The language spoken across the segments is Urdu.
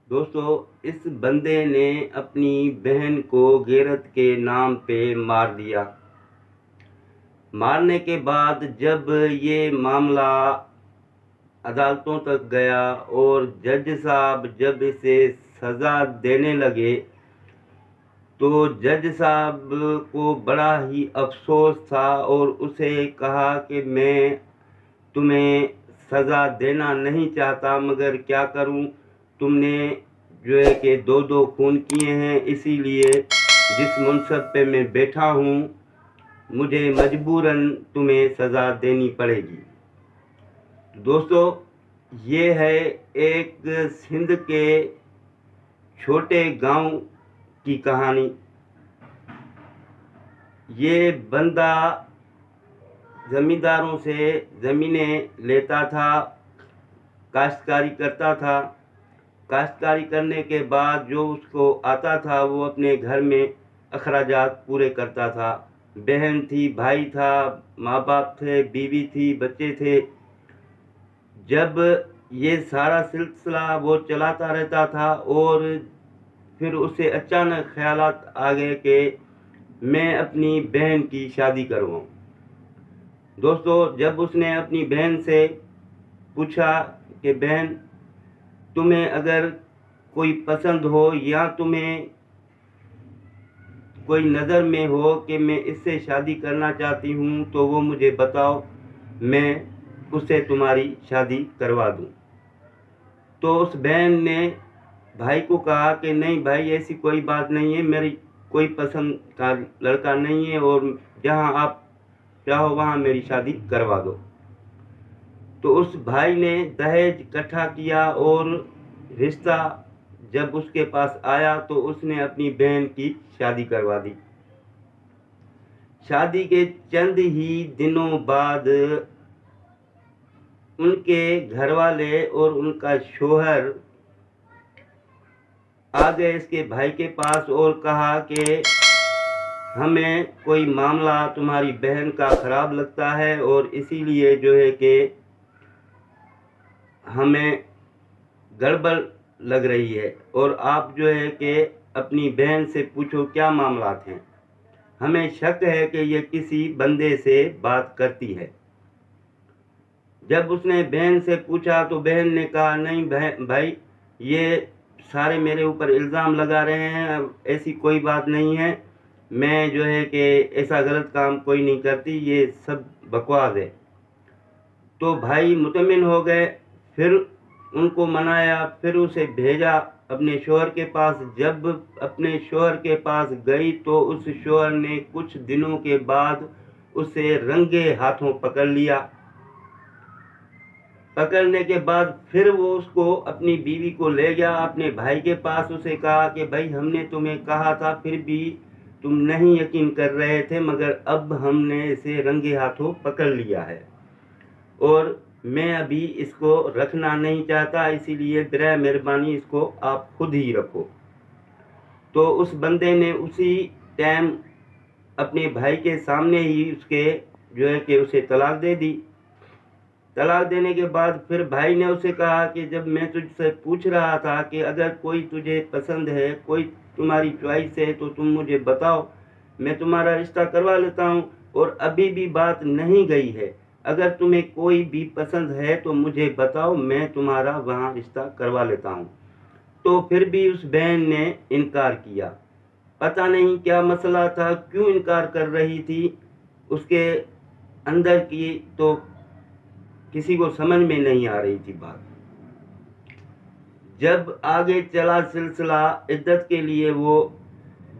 دوستو، اس بندے نے اپنی بہن کو غیرت کے نام پہ مار دیا۔ مارنے کے بعد جب یہ معاملہ عدالتوں تک گیا اور جج صاحب جب اسے سزا دینے لگے تو جج صاحب کو بڑا ہی افسوس تھا اور اسے کہا کہ میں تمہیں سزا دینا نہیں چاہتا، مگر کیا کروں، تم نے جو ہے کہ دو خون کیے ہیں، اسی لیے جس منصب پہ میں بیٹھا ہوں مجھے مجبوراً تمہیں سزا دینی پڑے گی۔ دوستو، یہ ہے ایک سندھ کے چھوٹے گاؤں کی کہانی۔ یہ بندہ زمینداروں سے زمینیں لیتا تھا، کاشتکاری کرتا تھا۔ کاشتکاری کرنے کے بعد جو اس کو آتا تھا وہ اپنے گھر میں اخراجات پورے کرتا تھا۔ بہن تھی، بھائی تھا، ماں باپ تھے، بیوی تھی، بچے تھے۔ جب یہ سارا سلسلہ وہ چلاتا رہتا تھا اور پھر اسے اچانک خیالات آ گئے کہ میں اپنی بہن کی شادی کرواؤں۔ دوستو، جب اس نے اپنی بہن سے پوچھا کہ بہن، تمہیں اگر کوئی پسند ہو یا تمہیں کوئی نظر میں ہو کہ میں اس سے شادی کرنا چاہتی ہوں تو وہ مجھے بتاؤ، میں اس سے تمہاری شادی کروا دوں۔ تو اس بہن نے بھائی کو کہا کہ نہیں بھائی، ایسی کوئی بات نہیں ہے، میری کوئی پسند کا لڑکا نہیں ہے اور جہاں آپ چاہو وہاں میری شادی کروا دو۔ تو اس بھائی نے دہیج اکٹھا کیا اور رشتہ جب اس کے پاس آیا تو اس نے اپنی بہن کی شادی کروا دی۔ شادی کے چند ہی دنوں بعد ان کے گھر والے اور ان کا شوہر آ گئے اس کے بھائی کے پاس اور کہا کہ ہمیں کوئی معاملہ تمہاری بہن کا خراب لگتا ہے اور اسی لیے جو ہے کہ ہمیں گڑبڑ لگ رہی ہے، اور آپ جو ہے کہ اپنی بہن سے پوچھو کیا معاملات ہیں، ہمیں شک ہے کہ یہ کسی بندے سے بات کرتی ہے۔ جب اس نے بہن سے پوچھا تو بہن نے کہا نہیں بھائی، یہ سارے میرے اوپر الزام لگا رہے ہیں، ایسی کوئی بات نہیں ہے، میں جو ہے کہ ایسا غلط کام کوئی نہیں کرتی، یہ سب بکواس ہے۔ تو بھائی مطمئن ہو گئے، پھر ان کو منایا، پھر اسے بھیجا اپنے شوہر کے پاس۔ جب اپنے شوہر کے پاس گئی تو اس شوہر نے کچھ دنوں کے بعد اسے رنگے ہاتھوں پکڑ لیا۔ پکڑنے کے بعد پھر وہ اس کو اپنی بیوی کو لے گیا اپنے بھائی کے پاس۔ اسے کہا کہ بھائی، ہم نے تمہیں کہا تھا پھر بھی تم نہیں یقین کر رہے تھے، مگر اب ہم نے اسے رنگے ہاتھوں پکڑ لیا ہے اور میں ابھی اس کو رکھنا نہیں چاہتا، اسی لیے برائے مہربانی اس کو آپ خود ہی رکھو۔ تو اس بندے نے اسی ٹائم اپنے بھائی کے سامنے ہی اس کے جو ہے کہ اسے طلاق دے دی۔ طلاق دینے کے بعد پھر بھائی نے اسے کہا کہ جب میں تجھ سے پوچھ رہا تھا کہ اگر کوئی تجھے پسند ہے، کوئی تمہاری چوائس ہے تو تم مجھے بتاؤ، میں تمہارا رشتہ کروا لیتا ہوں، اور ابھی بھی بات نہیں گئی ہے، اگر تمہیں کوئی بھی پسند ہے تو مجھے بتاؤ، میں تمہارا وہاں رشتہ کروا لیتا ہوں۔ تو پھر بھی اس بہن نے انکار کیا۔ پتہ نہیں کیا مسئلہ تھا، کیوں انکار کر رہی تھی، اس کے اندر کی تو کسی کو سمجھ میں نہیں آ رہی تھی بات۔ جب آگے چلا سلسلہ، عدت کے لیے وہ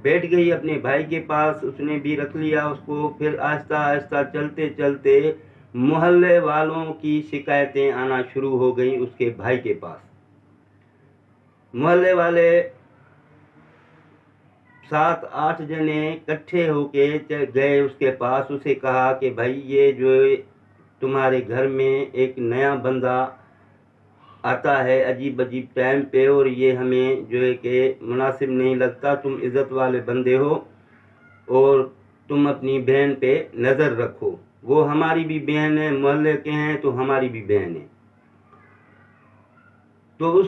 بیٹھ گئی اپنے بھائی کے پاس، اس نے بھی رکھ لیا اس کو۔ پھر آہستہ آہستہ چلتے چلتے محلے والوں کی شکایتیں آنا شروع ہو گئیں اس کے بھائی کے پاس۔ محلے والے 7-8 جنے اکٹھے ہو کے گئے اس کے پاس۔ اسے کہا کہ بھائی، یہ جو تمہارے گھر میں ایک نیا بندہ آتا ہے عجیب عجیب ٹائم پہ، اور یہ ہمیں جو ہے کہ مناسب نہیں لگتا، تم عزت والے بندے ہو اور تم اپنی بہن پہ نظر رکھو، وہ ہماری بھی بہن ہے، محلے کے ہیں تو ہماری بھی بہن ہے۔ تو اس